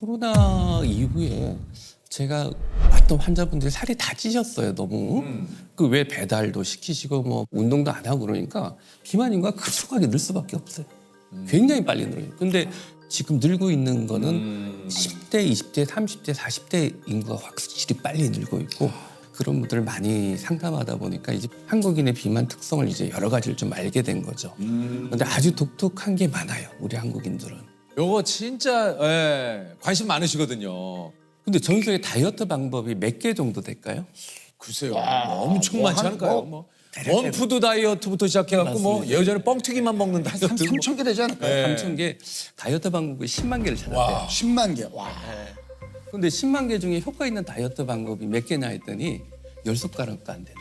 코로나 이후에 제가 봤던 환자분들이 살이 다 찌셨어요, 너무. 그 왜 배달도 시키시고 뭐 운동도 안 하고 그러니까 비만 인구가 급속하게 늘 수밖에 없어요. 굉장히 빨리 늘어요. 근데 지금 늘고 있는 거는 10대, 20대, 30대, 40대 인구가 확실히 빨리 늘고 있고 그런 분들 많이 상담하다 보니까 이제 한국인의 비만 특성을 이제 여러 가지를 좀 알게 된 거죠. 근데 아주 독특한 게 많아요, 우리 한국인들은. 요거 진짜 관심 많으시거든요. 근데 전 세계 다이어트 방법이 몇 개 정도 될까요? 글쎄요. 엄청 많지 않을까요? 원푸드 다이어트부터 시작해갖고 뭐 예전에 뻥튀기만 먹는 다이어트. 한 3천 개 되지 않을까요? 3,000개 다이어트 방법이 10만 개를 찾았대요. 와. 10만 개. 와. 근데 10만 개 중에 효과 있는 다이어트 방법이 몇 개냐 했더니 10숟가락도 안 되는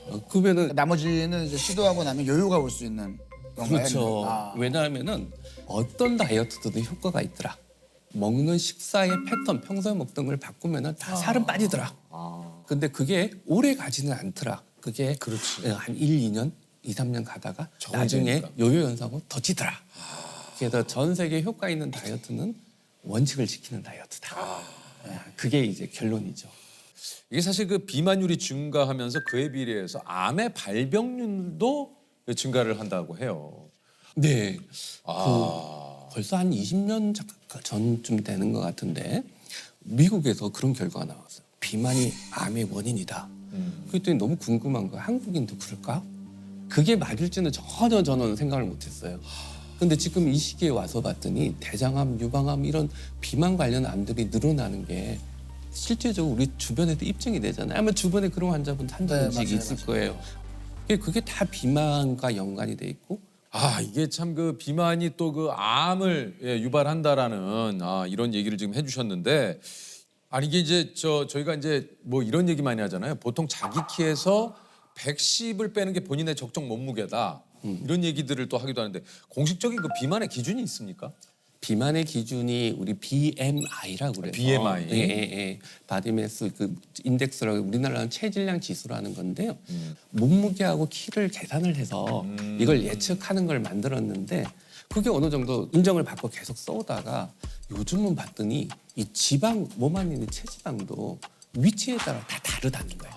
거예요. 그러면은 나머지는 이제 시도하고 나면 여유가 올 수 있는 건가요? 그렇죠. 아. 왜냐하면은 어떤 다이어트도 효과가 있더라. 먹는 식사의 패턴, 평소에 먹던 걸 바꾸면은 다 살은 빠지더라. 근데 그게 오래 가지는 않더라. 그게 한 1, 2년, 2, 3년 가다가 나중에 되니까. 요요 현상으로 더 찌더라. 그래서 전 세계 효과 있는 다이어트는 원칙을 지키는 다이어트다. 그게 이제 결론이죠. 이게 사실 그 비만율이 증가하면서 그에 비례해서 암의 발병률도 증가를 한다고 해요. 네. 아. 벌써 한 20년 전쯤 되는 것 같은데 미국에서 그런 결과가 나왔어요. 비만이 암의 원인이다. 그랬더니 너무 궁금한 거야. 한국인도 그럴까? 그게 맞을지는 전혀 저는 생각을 못했어요. 근데 지금 이 시기에 와서 봤더니 대장암, 유방암 이런 비만 관련 암들이 늘어나는 게 실제적으로 우리 주변에도 입증이 되잖아요. 아마 주변에 그런 환자분 한 네, 분씩 맞아요, 있을 맞아요. 거예요. 그게 다 비만과 연관이 돼 있고 아, 이게 참 그 비만이 또 그 암을 유발한다라는 이런 얘기를 지금 해주셨는데, 아니 이게 이제 저희가 이제 뭐 이런 얘기 많이 하잖아요. 보통 자기 키에서 110을 빼는 게 본인의 적정 몸무게다. 이런 얘기들을 또 하기도 하는데 공식적인 그 비만의 기준이 있습니까? 비만의 기준이 우리 BMI라고 그래요. BMI. 예. 바디매스 그 인덱스라고 우리나라는 체질량 지수라는 건데요. 몸무게하고 키를 계산을 해서 이걸 예측하는 걸 만들었는데 그게 어느 정도 인정을 받고 계속 써오다가 요즘은 봤더니 이 지방 몸 안에 있는 체지방도 위치에 따라 다 다르다는 거예요.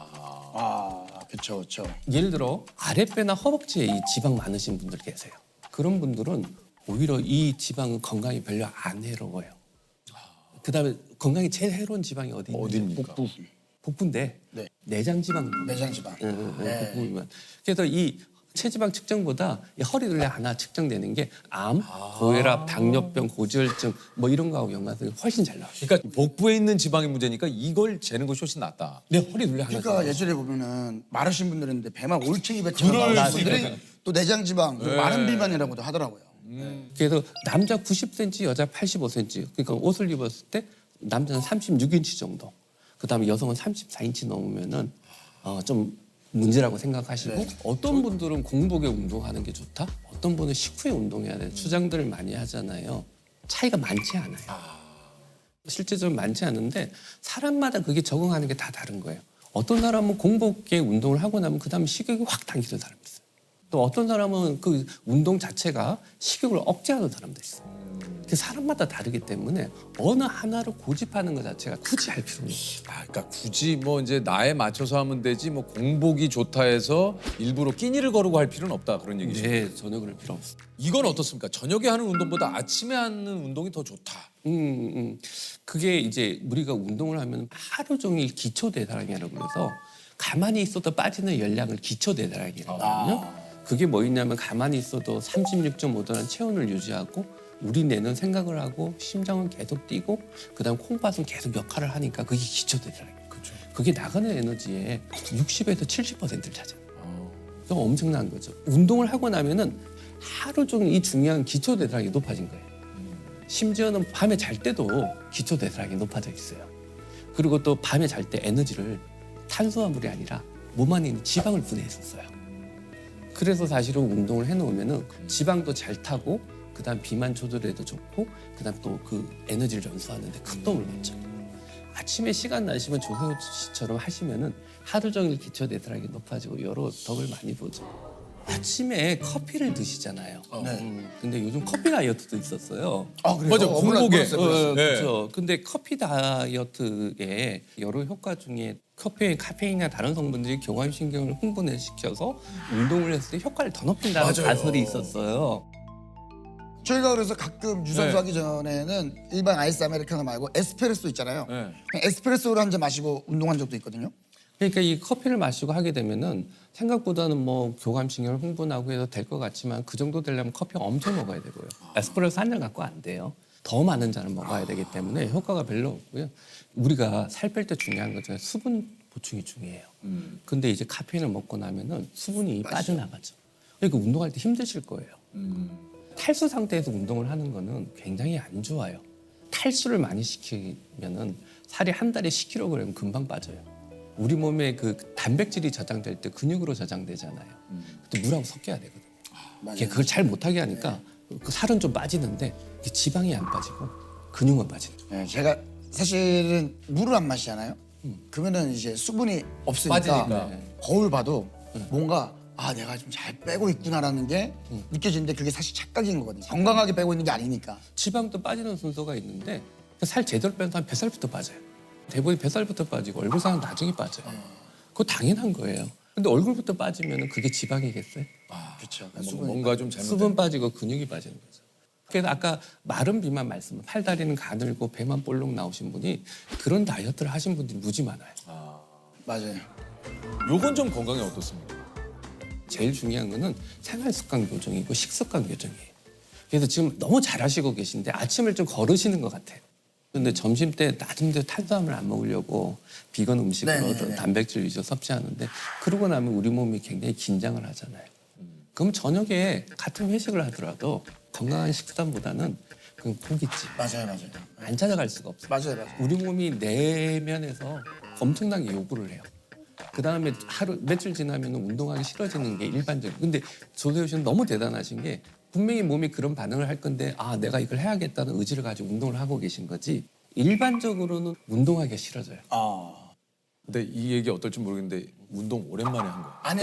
아, 그렇죠, 그렇죠. 예를 들어 아랫배나 허벅지에 이 지방 많으신 분들 계세요. 그런 분들은 오히려 이 지방은 건강에 별로 안 해로워요. 그다음에 건강에 제일 해로운 지방이 어디입니까? 복부인데 네. 내장 지방. 내장 지방. 네. 복부면. 그래서 이 체지방 측정보다 이 허리둘레 하나 측정되는 게 암, 고혈압, 당뇨병, 고지혈증 뭐 이런 거하고 연관성이 훨씬 잘 나와요. 그러니까 복부에 있는 지방의 문제니까 이걸 재는 것이 훨씬 낫다. 네, 허리둘레 하나. 그러니까 예전에 보면은 마르신 분들인데 배만 올챙이 배처럼 나오는 분들이 또 내장 지방, 마른 비만이라고도 하더라고요. 그래서 남자 90cm, 여자 85cm. 그러니까 옷을 입었을 때 남자는 36인치 정도. 그다음에 여성은 34인치 넘으면은 좀 문제라고 생각하시고 어떤 분들은 공복에 운동하는 게 좋다. 어떤 분은 식후에 운동해야 돼. 주장들을 많이 하잖아요. 차이가 많지 않아요. 실제적으로 많지 않은데 사람마다 그게 적응하는 게 다 다른 거예요. 어떤 사람은 공복에 운동을 하고 나면 그다음에 식욕이 확 당기는 사람이 있어요. 또 어떤 사람은 그 운동 자체가 식욕을 억제하는 사람도 있어요. 그 사람마다 다르기 때문에 어느 하나를 고집하는 것 자체가 굳이 할 필요는 없어요. 그러니까 굳이 뭐 이제 나에 맞춰서 하면 되지 뭐 공복이 좋다 해서 일부러 끼니를 거르고 할 필요는 없다 그런 얘기죠. 네, 전혀 그럴 필요 없어요. 이건 어떻습니까? 저녁에 하는 운동보다 아침에 하는 운동이 더 좋다. 그게 이제 우리가 운동을 하면 하루 종일 기초 대사량이라고 해서 가만히 있어도 빠지는 열량을 기초 대사량이라고 하거든요. 그게 뭐 있냐면 가만히 있어도 36.5도라는 체온을 유지하고 우리 뇌는 생각을 하고 심장은 계속 뛰고 그다음 콩팥은 계속 역할을 하니까 그게 기초 대사량이에요. 그렇죠. 그게 나가는 에너지의 60에서 70%를 차지해요. 그건 엄청난 거죠. 운동을 하고 나면은 하루 종일 이 중요한 기초 대사량이 높아진 거예요. 심지어는 밤에 잘 때도 기초 대사량이 높아져 있어요. 그리고 또 밤에 잘 때 에너지를 탄수화물이 아니라 몸 안에 있는 지방을 분해했었어요. 그래서 사실은 운동을 해놓으면은 지방도 잘 타고 그다음 비만 조절에도 좋고 그다음 또 그 에너지를 연소하는데 큰 도움을 받죠. 아침에 시간 나시면 조세호 씨처럼 하시면은 하루 종일 기초 대사량이 높아지고 여러 덕을 많이 보죠. 아침에 커피를 드시잖아요. 네. 근데 요즘 커피 다이어트도 있었어요. 아, 그래요? 맞아, 공복에. 몰랐어요. 네. 그렇죠. 근데 커피 다이어트에 여러 효과 중에 커피에 카페인이나 다른 성분들이 교감신경을 흥분시켜서 운동을 했을 때 효과를 더 높인다는 맞아요. 가설이 있었어요. 저희가 그래서 가끔 유산소 네. 하기 전에는 일반 아이스 아메리카노 말고 에스프레소 있잖아요. 네. 그냥 에스프레소를 한 잔 마시고 운동한 적도 있거든요. 그러니까 이 커피를 마시고 하게 되면은 생각보다는 뭐 교감신경을 흥분하고 해서 될 것 같지만 그 정도 되려면 커피 엄청 먹어야 되고요. 에스프레소 한 잔 갖고 안 돼요. 더 많은 잔을 먹어야 되기 때문에 효과가 별로 없고요. 우리가 살 뺄 때 중요한 것 중에 수분 보충이 중요해요. 근데 이제 카페인을 먹고 나면은 수분이 빠져나가죠. 그러니까 운동할 때 힘드실 거예요. 탈수 상태에서 운동을 하는 거는 굉장히 안 좋아요. 탈수를 많이 시키면은 살이 한 달에 10kg 금방 빠져요. 우리 몸에 그 단백질이 저장될 때 근육으로 저장되잖아요. 근데 물하고 섞여야 되거든요. 맞아요. 그걸 잘 못하게 하니까 그 살은 좀 빠지는데 이게 지방이 안 빠지고 근육만 빠지는 거예요. 네, 제가 사실은 물을 안 마시잖아요. 그러면은 이제 수분이 없으니까 빠지니까. 거울 봐도 뭔가 아 내가 좀 잘 빼고 있구나라는 게 느껴지는데 그게 사실 착각인 거거든요. 건강하게 빼고 있는 게 아니니까. 지방도 빠지는 순서가 있는데 살 제대로 빼는 사람 뱃살부터 빠져요. 대부분 뱃살부터 빠지고 얼굴살은 나중에 빠져요. 그거 당연한 거예요. 근데 얼굴부터 빠지면 그게 지방이겠어요? 그렇죠. 뭔가 좀 잘못. 수분 빠지고 근육이 빠지는 거죠. 그래서 아까 마른 비만 말씀, 팔다리는 가늘고 배만 볼록 나오신 분이 그런 다이어트를 하신 분들이 무지 많아요. 맞아요. 요건 좀 건강에 어떻습니까? 제일 중요한 거는 생활 습관 교정이고 식습관 교정이에요. 그래서 지금 너무 잘하시고 계신데 아침을 좀 거르시는 것 같아요. 근데 점심 때 나름대로 탄수화물 안 먹으려고 비건 음식으로 네네네. 단백질 위주로 섭취하는데 그러고 나면 우리 몸이 굉장히 긴장을 하잖아요. 그럼 저녁에 같은 회식을 하더라도 건강한 식단보다는 그냥 고깃집 맞아요. 안 찾아갈 수가 없어요. 맞아요. 우리 몸이 내면에서 엄청나게 요구를 해요. 그 다음에 하루 며칠 지나면 운동하기 싫어지는 게 일반적이에요. 근데 조세호 씨는 너무 대단하신 게 분명히 몸이 그런 반응을 할 건데 아 내가 이걸 해야겠다는 의지를 가지고 운동을 하고 계신 거지 일반적으로는 운동하기가 싫어져요. 근데 이 얘기 어떨지 모르겠는데 운동 오랜만에 한 거예요. 아니.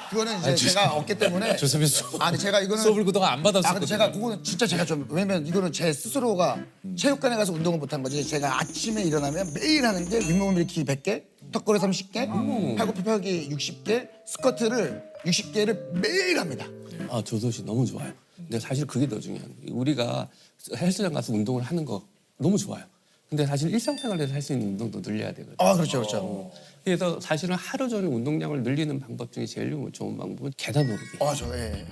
그거는 이제 제가 없기 때문에. 조세민 수업. 아니 제가 이거는 수업을 그동안 안 아 근데 받았었거든요. 제가 그거는 진짜 제가 좀 왜냐면 이거는 제 스스로가 체육관에 가서 운동을 못한 거지. 제가 아침에 일어나면 매일 하는 게 윗몸 일으키기 100개, 턱걸이 30개, 팔굽혀 펴기 60개, 스쿼트를 60개를 매일 합니다. 아 조세호 씨 너무 좋아요. 근데 사실 그게 더 중요한 거예요. 우리가 헬스장 가서 운동을 하는 거 너무 좋아요. 근데 사실 일상생활에서 할 수 있는 운동도 늘려야 되거든요. 아 그렇죠. 그래서 사실은 하루 종일 운동량을 늘리는 방법 중에 제일 좋은 방법은 계단 오르기. 예.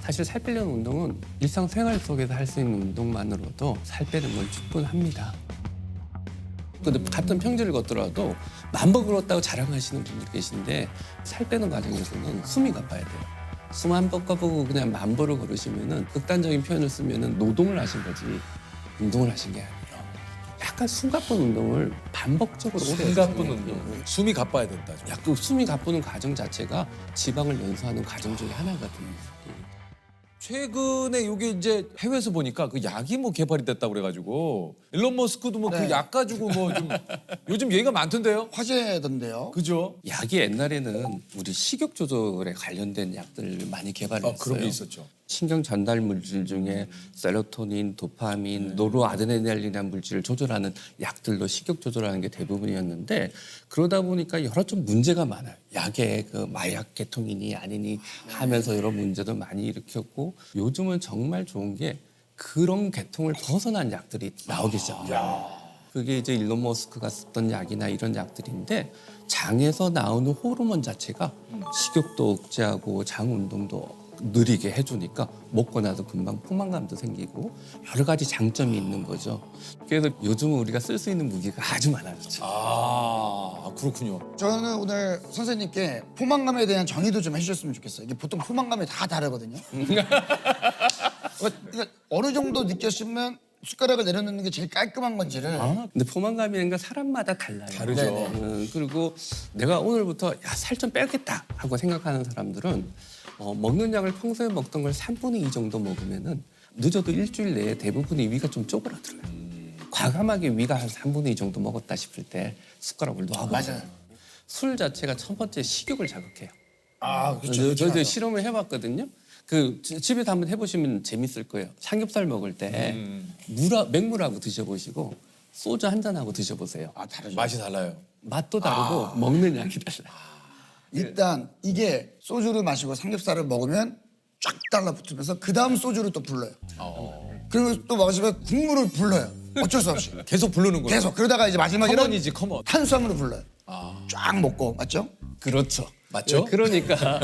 사실 살 빼려는 운동은 일상생활 속에서 할 수 있는 운동만으로도 살 빼는 건 충분합니다. 근데 같은 평지를 걷더라도 1000번 걸었다고 자랑하시는 분들 계신데 살 빼는 과정에서는 숨이 가빠야 돼요. 숨 한 번 꺼보고 그냥 1000번을 걸으시면은 극단적인 표현을 쓰면은 노동을 하신 거지 운동을 하신 게 아니에요. 약간 숨 가쁜 운동을 반복적으로 오래 숨 가쁜 해주세요. 운동. 숨이 가빠야 된다. 좀. 약간 숨이 가쁘는 과정 자체가 지방을 연소하는 과정 중에 하나거든요. 최근에 이게 이제 해외에서 보니까 그 약이 뭐 개발이 됐다고 그래가지고 일론 머스크도 뭐 그 네. 약 가지고 뭐 좀 요즘 얘기가 많던데요. 화제던데요. 그죠? 약이 옛날에는 우리 식욕 조절에 관련된 약들을 많이 개발했어요. 그런 게 있었죠. 신경 전달 물질 중에 세로토닌, 도파민, 노르아드레날린이라는 물질을 조절하는 약들로 식욕 조절하는 게 대부분이었는데 그러다 보니까 여러 좀 문제가 많아요. 약의 그 마약 계통이니 아니니 하면서 여러 문제도 많이 일으켰고 요즘은 정말 좋은 게 그런 계통을 벗어난 약들이 나오기 시작해요. 그게 이제 일론 머스크가 썼던 약이나 이런 약들인데 장에서 나오는 호르몬 자체가 식욕도 억제하고 장 운동도 느리게 해주니까 먹고 나서 금방 포만감도 생기고 여러 가지 장점이 있는 거죠. 그래서 요즘은 우리가 쓸 수 있는 무기가 아주 많아졌죠. 그렇군요. 저는 오늘 선생님께 포만감에 대한 정의도 좀 해주셨으면 좋겠어요. 이게 보통 포만감이 다 다르거든요. 그러니까 어느 정도 느꼈으면 숟가락을 내려놓는 게 제일 깔끔한 건지를. 근데 포만감이라는 건 사람마다 달라요. 다르죠. 네네. 그리고 내가 오늘부터 살 좀 빼겠다 하고 생각하는 사람들은 먹는 약을 평소에 먹던 걸 3분의 2 정도 먹으면은 늦어도 일주일 내에 대부분의 위가 좀 쪼그라들어요. 과감하게 위가 한 3분의 2 정도 먹었다 싶을 때 숟가락을 놓아버려요. 맞아요. 술 자체가 첫 번째 식욕을 자극해요. 아, 그렇죠. 저도 실험을 해봤거든요. 그 집에서 한번 해보시면 재밌을 거예요. 삼겹살 먹을 때 맹물하고 드셔보시고 소주 한 잔하고 드셔보세요. 아, 다르죠. 맛이 달라요. 맛도 다르고 먹는 양이 달라요. 일단 이게 소주를 마시고 삼겹살을 먹으면 쫙 달라붙으면서 그 다음 소주를 또 불러요. 그리고 또 마시면 국물을 불러요. 어쩔 수 없이. 계속 부르는 거예요. 계속. 그러다가 이제 마지막에는 커먼이지, 커먼. 탄수화물을 불러요. 쫙 먹고. 맞죠? 그렇죠. 맞죠? 그러니까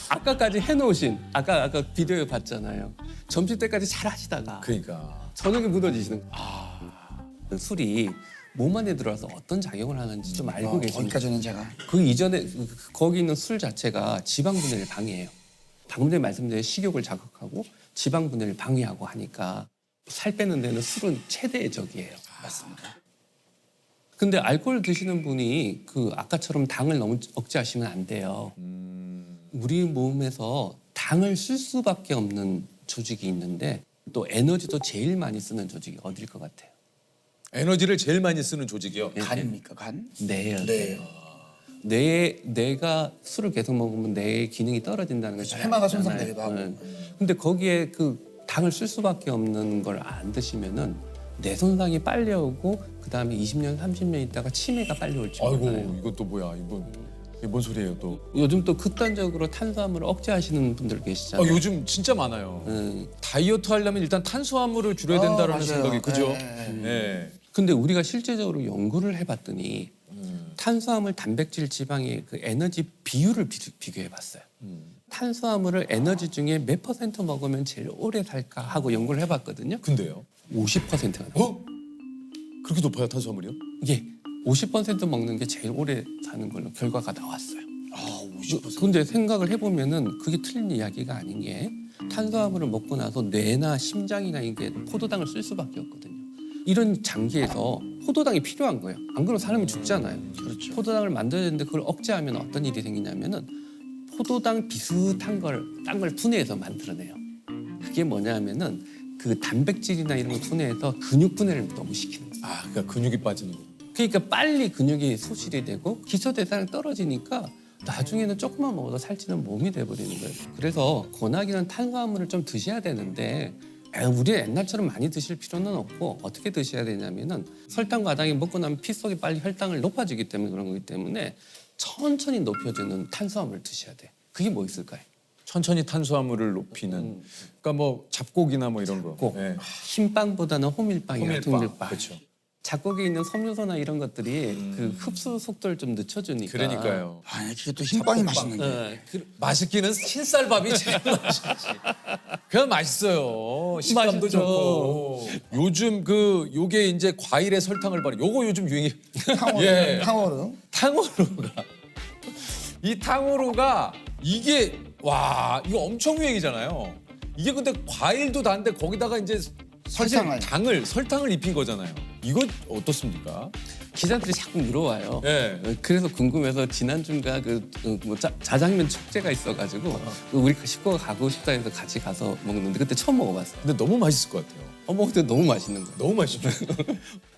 아까까지 해놓으신 아까 비디오에 봤잖아요. 점심 때까지 잘 하시다가 그러니까. 저녁에 무너지시는 거예요. 술이 몸 안에 들어와서 어떤 작용을 하는지 좀 알고 계십니까? 거기까지는 제가. 그 이전에 거기 있는 술 자체가 지방 분해를 방해해요. 방금 전에 말씀드린 식욕을 자극하고 지방 분해를 방해하고 하니까 살 빼는 데는 술은 최대의 적이에요. 맞습니다. 근데 알코올 드시는 분이 그 아까처럼 당을 너무 억제하시면 안 돼요. 우리 몸에서 당을 쓸 수밖에 없는 조직이 있는데 또 에너지도 제일 많이 쓰는 조직이 어딜 것 같아요? 에너지를 제일 많이 쓰는 조직이요. 간입니까? 간? 뇌예요. 네. 뇌가 술을 계속 먹으면 뇌의 기능이 떨어진다는 걸 잘 해마가 알잖아요. 손상되기도 하고. 네. 근데 거기에 그 당을 쓸 수밖에 없는 걸 안 드시면은 뇌 손상이 빨리 오고 그 다음에 20년, 30년 있다가 치매가 빨리 올지 몰라요. 아이고 이건 또 뭐야? 이게 뭔 소리예요 또? 요즘 또 극단적으로 탄수화물을 억제하시는 분들 계시잖아요. 요즘 진짜 많아요. 음. 다이어트 하려면 일단 탄수화물을 줄여야 된다는 맞아요. 생각이 그죠? 네. 네. 근데 우리가 실제적으로 연구를 해봤더니 탄수화물, 단백질, 지방의 그 에너지 비율을 비교해봤어요. 탄수화물을 에너지 중에 몇 퍼센트 먹으면 제일 오래 살까 하고 연구를 해봤거든요. 근데요? 50%가 나와요. 어? 그렇게 높아요 탄수화물이요? 이게 50% 먹는 게 제일 오래 사는 걸로 결과가 나왔어요. 아, 50%. 근데 생각을 해보면은 그게 틀린 이야기가 아닌 게 탄수화물을 먹고 나서 뇌나 심장이나 이게 포도당을 쓸 수밖에 없거든요. 이런 장기에서 포도당이 필요한 거예요. 안 그러면 사람이 죽잖아요. 그렇죠. 포도당을 만들어야 되는데 그걸 억제하면 어떤 일이 생기냐면은 포도당 비슷한 딴 걸 분해해서 만들어내요. 그게 뭐냐면은 그 단백질이나 이런 걸 분해해서 근육 분해를 너무 시키는 거예요. 아 그러니까 근육이 빠지는 거. 그러니까 빨리 근육이 소실이 되고 기초대사량이 떨어지니까 나중에는 조금만 먹어도 살찌는 몸이 돼버리는 거예요. 그래서 권하기는 탄수화물을 좀 드셔야 되는데 우리 옛날처럼 많이 드실 필요는 없고 어떻게 드셔야 되냐면은 설탕 과당이 먹고 나면 피 속에 빨리 혈당을 높아지기 때문에 그런 거기 때문에 천천히 높여주는 탄수화물을 드셔야 돼요. 그게 뭐 있을까요? 천천히 탄수화물을 높이는. 그러니까 뭐 잡곡이나 뭐 이런 거. 꼭 네. 흰빵보다는 호밀빵이나 둥글빵. 그렇죠. 잡곡에 있는 섬유소나 이런 것들이 그 흡수 속도를 좀 늦춰주니까. 그러니까요. 아, 그게 또 흰빵이 맛있는데. 맛있기는 흰쌀밥이 제일 맛있지. 그냥 맛있어요. 식감도 맛있죠. 좋고. 요즘 요게 이제 과일에 설탕을 발라. 요거 요즘 유행이. 탕후루. 예. 탕후루. 탕후루가. 이 탕후루가 이게 와 이거 엄청 유행이잖아요. 이게 근데 과일도 단데 거기다가 이제 사실 설탕을 입힌 거잖아요. 이거 어떻습니까? 기자들이 자꾸 물어와요. 네. 그래서 궁금해서 지난주인가 뭐 자장면 축제가 있어가지고 우리 식구가 가고 싶다 해서 같이 가서 먹는데 그때 처음 먹어봤어요. 근데 너무 맛있을 것 같아요. 먹을 때 너무 맛있는 거예요. 너무 맛있죠.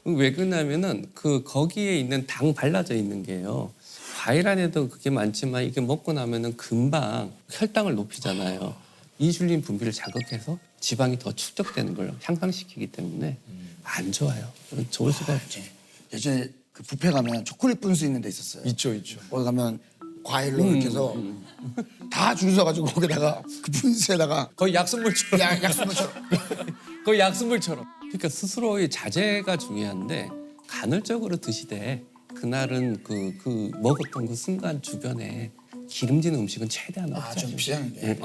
왜 그러냐면은 거기에 있는 당 발라져 있는 게요. 과일 안에도 그게 많지만 이게 먹고 나면은 금방 혈당을 높이잖아요. 인슐린 분비를 자극해서 지방이 더 축적되는 걸 향상시키기 때문에 안 좋아요. 좋을 수가 없죠. 예전에 그 뷔페 가면 초콜릿 분수 있는 데 있었어요. 있죠. 거기 가면 과일로 이렇게 해서 다 줄 서가지고 거기다가 그 분수에다가 거의 약수물처럼. 약수물처럼. 거의 약수물처럼. 그러니까 스스로의 자제가 중요한데 간헐적으로 드시되 그날은 그 먹었던 그 순간 주변에 기름진 음식은 최대한 좀 없죠. 피하는 게.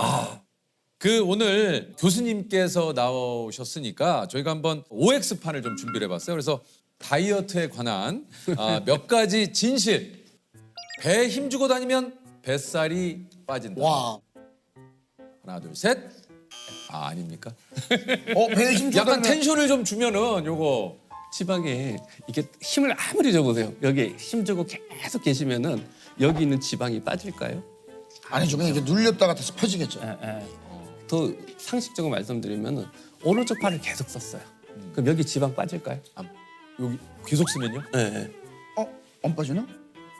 오늘 교수님께서 나오셨으니까 저희가 한번 OX판을 좀 준비를 해봤어요. 그래서 다이어트에 관한 몇 가지 진실. 배에 힘주고 다니면 뱃살이 빠진다. 와. 하나, 둘, 셋. 아닙니까? 배에 힘 약간 텐션을 좀 주면은 요거. 지방에 이게 힘을 아무리 줘보세요. 여기 힘 주고 계속 계시면은 여기 있는 지방이 빠질까요? 아니죠. 그냥 이렇게 눌렸다가 다시 펴지겠죠. 더 상식적으로 말씀드리면은 오른쪽 팔을 계속 썼어요. 그럼 여기 지방 빠질까요? 여기 계속 쓰면요? 네. 안 빠지나?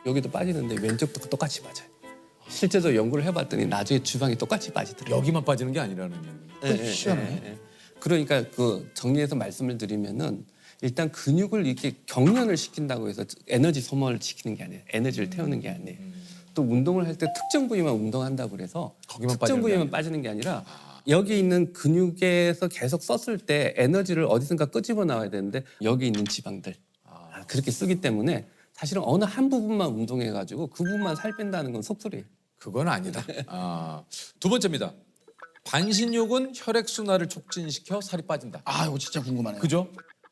여기도 빠지는데 왼쪽도 똑같이 빠져요. 실제로 연구를 해봤더니 나중에 지방이 똑같이 빠지더라고요. 여기만 빠지는 게 아니라는 얘기. 희한하네. 그러니까 그 정리해서 말씀을 드리면은 일단 근육을 이렇게 경련을 시킨다고 해서 에너지 소모를 시키는 게 아니에요. 에너지를 태우는 게 아니에요. 또 운동을 할 때 특정 부위만 운동한다고 그래서 거기만 특정 빠지는 게 부위만 빠지는 게 아니라 여기 있는 근육에서 계속 썼을 때 에너지를 어디선가 끄집어 나와야 되는데 여기 있는 지방들 그렇게 쓰기 때문에 사실은 어느 한 부분만 운동해가지고 그 부분만 살 뺀다는 건 속설이에요. 그건 아니다. 두 번째입니다. 반신욕은 혈액 순환을 촉진시켜 살이 빠진다. 아 이거 진짜 궁금하네요. 그죠?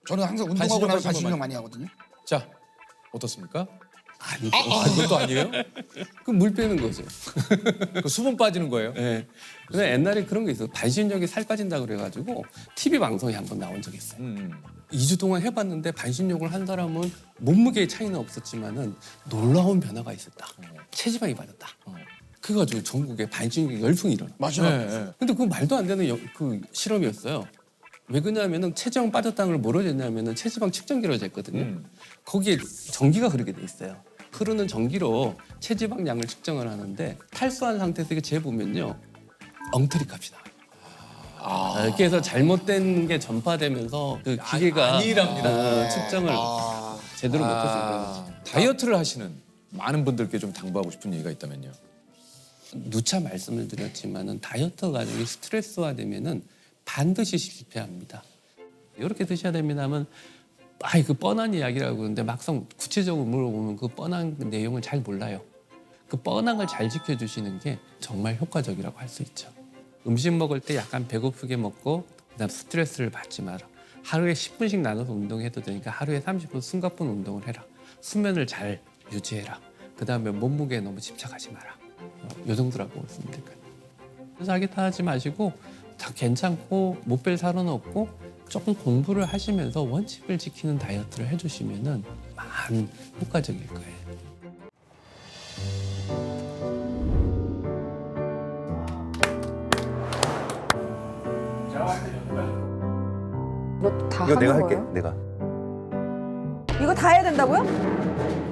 저는 항상 운동하고 반신욕 나서 하시는 거 반신욕 많이 하거든요. 자, 어떻습니까? 아니죠. 그것도 아니에요? 그 물 빼는 거죠. 그 수분 빠지는 거예요? 네. 근데 옛날에 그런 게 있어요. 반신욕이 살 빠진다 그래가지고 TV 방송에 한번 나온 적이 있어요. 2주 동안 해봤는데 반신욕을 한 사람은 몸무게의 차이는 없었지만은 놀라운 변화가 있었다. 체지방이 빠졌다. 그래가지고 전국에 반신욕 열풍이 일어나. 맞아. 네. 근데 그거 말도 안 되는 그 실험이었어요. 왜 그러냐면은 체지방 빠졌다는 걸 뭐로 쟀냐면은 체지방 측정기로 쟀거든요. 거기에 전기가 흐르게 돼 있어요. 흐르는 전기로 체지방량을 측정을 하는데 탈수한 상태에서 이게 재보면요 엉터리 값이 나와요. 그래서 잘못된 게 전파되면서 그 기계가 아니랍니다. 측정을 제대로 못해서 다이어트를 하시는 많은 분들께 좀 당부하고 싶은 얘기가 있다면요. 누차 말씀을 드렸지만은 다이어트 과정이 스트레스화되면은 반드시 실패합니다. 이렇게 드셔야 됩니다 하면 그 뻔한 이야기라고 그러는데 막상 구체적으로 물어보면 그 뻔한 내용을 잘 몰라요. 그 뻔한 걸 잘 지켜주시는 게 정말 효과적이라고 할 수 있죠. 음식 먹을 때 약간 배고프게 먹고 그다음 스트레스를 받지 마라. 하루에 10분씩 나눠서 운동해도 되니까 하루에 30분 숨가쁜 운동을 해라. 수면을 잘 유지해라. 그다음에 몸무게에 너무 집착하지 마라. 이 정도라고 보시면 될 거예요. 자기 탓하지 마시고 다 괜찮고 못 뺄 살은 없고 조금 공부를 하시면서 원칙을 지키는 다이어트를 해주시면은 많은 효과적일 거예요. 이거 다 이거 하는 내가 거예요? 할게. 내가. 이거 다 해야 된다고요?